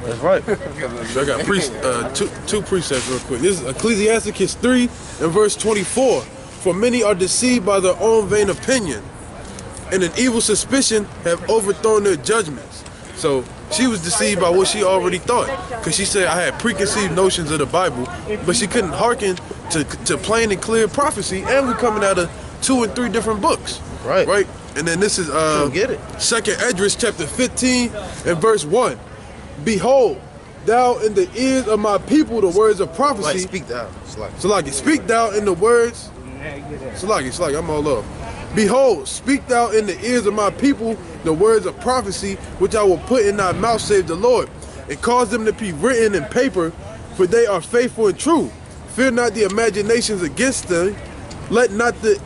That's right. So I got two precepts real quick. This is Ecclesiasticus 3 and verse 24. For many are deceived by their own vain opinion, and an evil suspicion have overthrown their judgments. So she was deceived by what she already thought, because she said I had preconceived notions of the Bible, but she couldn't hearken to plain and clear prophecy, and we're coming out of 2 and 3 different books. Right. Right? And then this is get it. 2nd Esdras chapter 15 and verse 1. Behold, thou in the ears of my people the words of prophecy. Like, speak thou. Salaki, speak thou in the words. Salaki, I'm all up. Behold, speak thou in the ears of my people the words of prophecy, which I will put in thy mouth, save the Lord, and cause them to be written in paper, for they are faithful and true. Fear not the imaginations against them. Let not the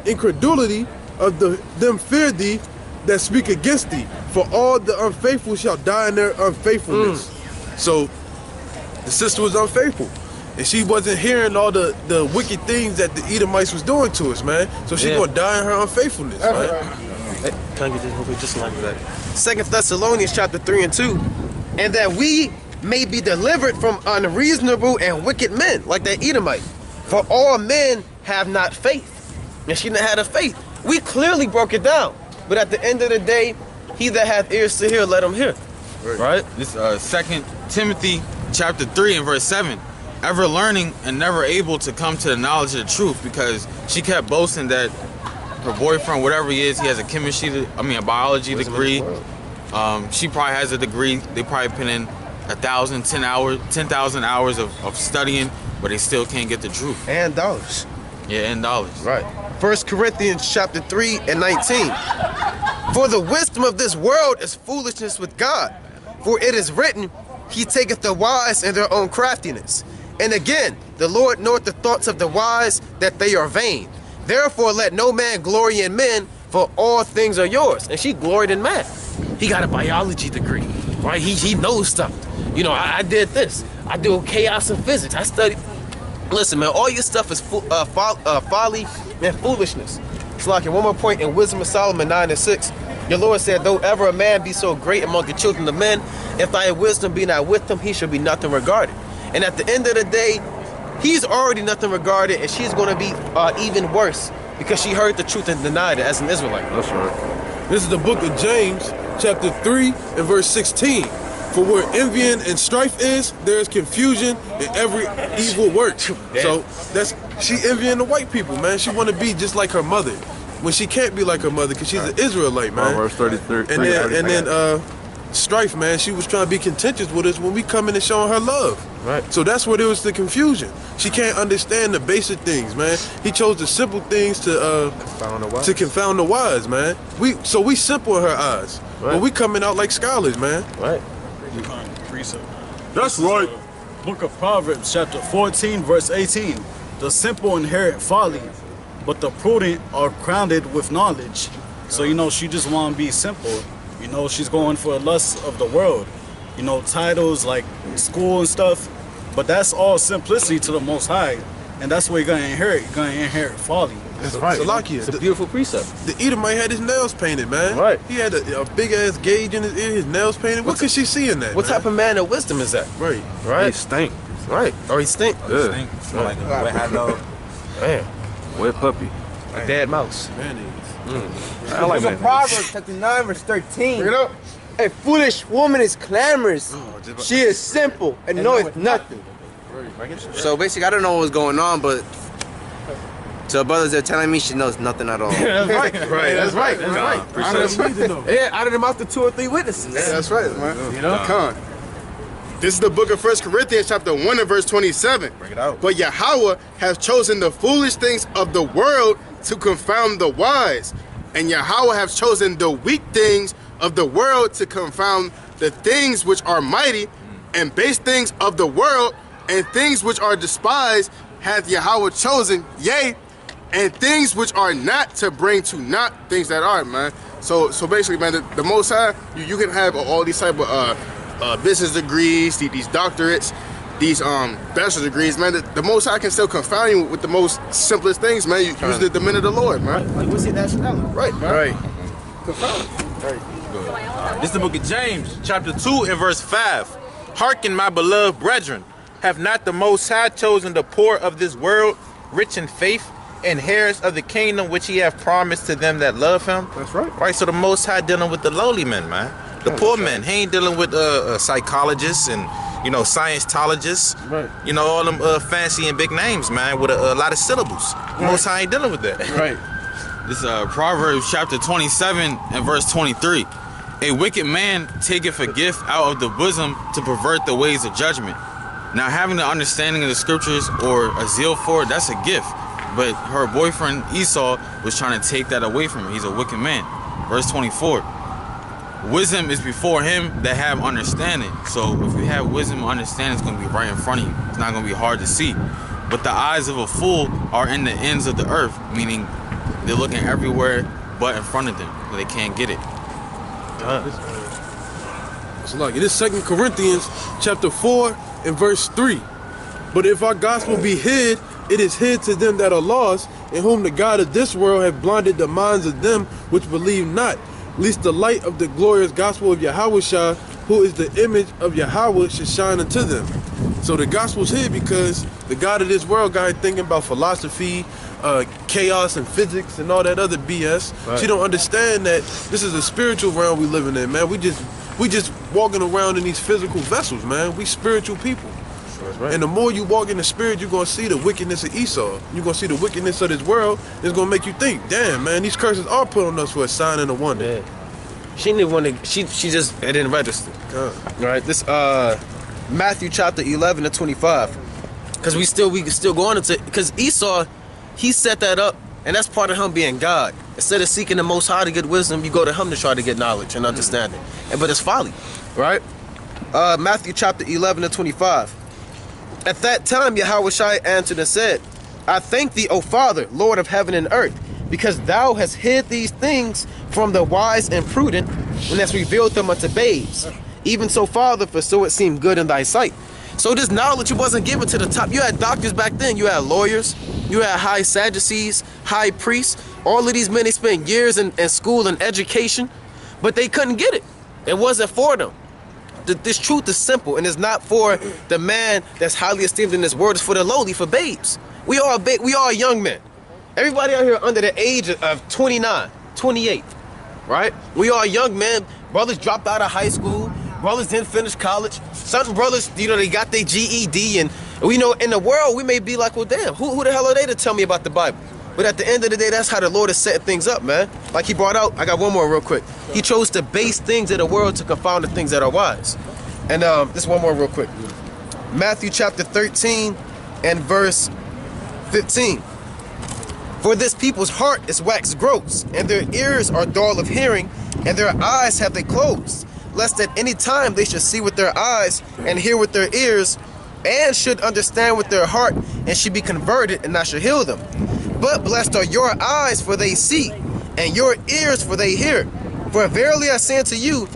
incredulity of them fear thee that speak against thee. For all the unfaithful shall die in their unfaithfulness. So the sister was unfaithful, and she wasn't hearing all the wicked things that the Edomites was doing to us, man. So she gonna die in her unfaithfulness, man. Hey, can I get this real quick, just like that? 2 Thessalonians chapter 3 and 2. And that we may be delivered from unreasonable and wicked men, like that Edomite. For all men have not faith. And she didn't have a faith. We clearly broke it down. But at the end of the day, he that hath ears to hear, let him hear. Right? This 2 Timothy chapter 3 and verse 7. Ever learning and never able to come to the knowledge of the truth, because she kept boasting that her boyfriend, whatever he is, he has a a biology degree. She probably has a degree. They probably put in 10,000 hours of studying, but they still can't get the truth. And dollars. Yeah, and dollars. Right. 1 Corinthians chapter 3 and 19. For the wisdom of this world is foolishness with God. For it is written, He taketh the wise in their own craftiness. And again, the Lord knoweth the thoughts of the wise, that they are vain. Therefore let no man glory in men, for all things are yours. And she gloried in man. He got a biology degree, right? He knows stuff. You know, I did this. I do chaos and physics. I studied. Listen, man, all your stuff is folly and foolishness. It's like one more point in Wisdom of Solomon 9 and 6. Your Lord said, though ever a man be so great among the children of men, if thy wisdom be not with him, he shall be nothing regarded. And at the end of the day, he's already nothing regarded, and she's going to be even worse because she heard the truth and denied it as an Israelite. That's right. This is the book of James, chapter 3 and verse 16. For where envying and strife is, there is confusion in every evil work. So she envying the white people, man. She want to be just like her mother, when she can't be like her mother because she's an Israelite, man. Verse 33. And then strife, man. She was trying to be contentious with us when we come in and showing her love. Right. So that's where there was the confusion. She can't understand the basic things, man. He chose the simple things to confound the wise, man. We simple in her eyes, but we coming out like scholars, man. Right. That's right. Book of Proverbs, chapter 14, verse 18. The simple inherit folly, but the prudent are crowned with knowledge. So, you know, she just want to be simple. You know, she's going for the lust of the world. You know, titles like school and stuff. But that's all simplicity to the Most High. And that's what you're going to inherit. You're going to inherit folly. That's right. Salakia, it's a beautiful precept. The Edomite had his nails painted, man. Right. He had a big-ass gauge in his ear, his nails painted. What could she see in that, What man? type of man of wisdom is that? Right. Right. They stink. Right. Or he stink. Yeah. Smell like a wet hot dog. Man. Wet puppy. A dead mouse. I like that. Proverbs chapter 9 verse 13. Bring it up. A foolish woman is clamorous. She is simple and knoweth nothing. So basically, I don't know what's going on, but to brothers, they're telling me she knows nothing at all. That's right. Right, that's right. That's right. Yeah, Out of the mouth of 2 or 3 witnesses. Yeah, that's right, man. You know? Come on. This is the book of 1 Corinthians chapter 1 and verse 27. Bring it out. But Yahweh has chosen the foolish things of the world to confound the wise. And Yahweh has chosen the weak things of the world to confound the things which are mighty, and base things of the world and things which are despised hath Yahweh chosen, yea, and things which are not to bring to naught things that are, man. So basically, man, the Most High, you can have all these type of business degrees, these doctorates, these bachelor degrees, man. The Most High can still confound you with the most simplest things, man. You use the men of the Lord, man. Like, what's your nationality? Right, man. Right. Confound. Right. This is the book of James, chapter 2 and verse 5. Hearken, my beloved brethren, have not the Most High chosen the poor of this world, rich in faith, and heirs of the kingdom which he hath promised to them that love him? That's right. Right, so the Most High dealing with the lowly men, man. The poor men. He ain't dealing with psychologists and, you know, scientologists. Right. You know, all them fancy and big names, man, with a lot of syllables. The Most High ain't dealing with that. Right. This is Proverbs chapter 27 and verse 23. A wicked man taketh a gift out of the bosom to pervert the ways of judgment. Now, having the understanding of the scriptures or a zeal for it, that's a gift. But her boyfriend Esau was trying to take that away from her. He's a wicked man. Verse 24. Wisdom is before him that have understanding. So if you have wisdom and understanding, it's going to be right in front of you. It's not going to be hard to see. But the eyes of a fool are in the ends of the earth, meaning they're looking everywhere but in front of them. They can't get it. It's like it is 2 Corinthians chapter 4 and verse 3. But if our gospel be hid, it is hid to them that are lost, in whom the God of this world hath blinded the minds of them which believe not, lest the light of the glorious gospel of Yahweh, who is the image of Yahweh, should shine unto them. So the gospel's hid because the God of this world got her thinking about philosophy, chaos and physics and all that other BS. Right. She don't understand that this is a spiritual realm we living in, man. We just walking around in these physical vessels, man. We spiritual people. That's right. And the more you walk in the spirit, you're gonna see the wickedness of Esau. You're gonna see the wickedness of this world. It's gonna make you think, damn, man, these curses are put on us for a sign and a wonder. Yeah. She didn't want to. She just it didn't register. Right. This Matthew chapter 11 to 25. Because we can still go on into, because Esau, he set that up, and that's part of him being God. Instead of seeking the Most High to get wisdom, you go to him to try to get knowledge and understanding. But it's folly, right? Matthew chapter 11 to 25. At that time, Yahweh answered and said, I thank thee, O Father, Lord of heaven and earth, because thou hast hid these things from the wise and prudent, and hast revealed them unto babes. Even so, Father, for so it seemed good in thy sight. So this knowledge, it wasn't given to the top. You had doctors back then. You had lawyers. You had high Sadducees, high priests. All of these men, they spent years in school and education, but they couldn't get it. It wasn't for them. This truth is simple, and it's not for the man that's highly esteemed in this world. It's for the lowly, for babes. We are young men. Everybody out here under the age of 29, 28, right? We are young men. Brothers dropped out of high school. Brothers didn't finish college. Certain brothers, they got their GED, and we know in the world we may be like, well, damn, who the hell are they to tell me about the Bible? But at the end of the day, that's how the Lord is setting things up, man. Like he brought out, I got one more real quick. He chose to base things of the world to confound the things that are wise. And this one more real quick. Matthew chapter 13 and verse 15. For this people's heart is waxed gross, and their ears are dull of hearing, and their eyes have they closed, lest at any time they should see with their eyes and hear with their ears, and should understand with their heart, and should be converted, and I shall heal them. But blessed are your eyes, for they see, and your ears, for they hear. For verily I say unto you,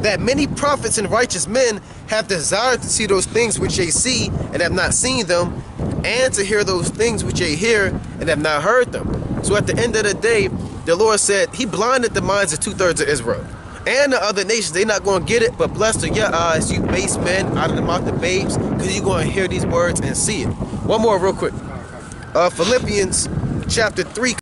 that many prophets and righteous men have desired to see those things which they see, and have not seen them, and to hear those things which they hear, and have not heard them. So at the end of the day, the Lord said, he blinded the minds of 2/3 of Israel. And the other nations, they not going to get it, but blessed are your eyes, you base men, out of the mouth of babes, because you're going to hear these words and see it. One more real quick. Philippians chapter 3.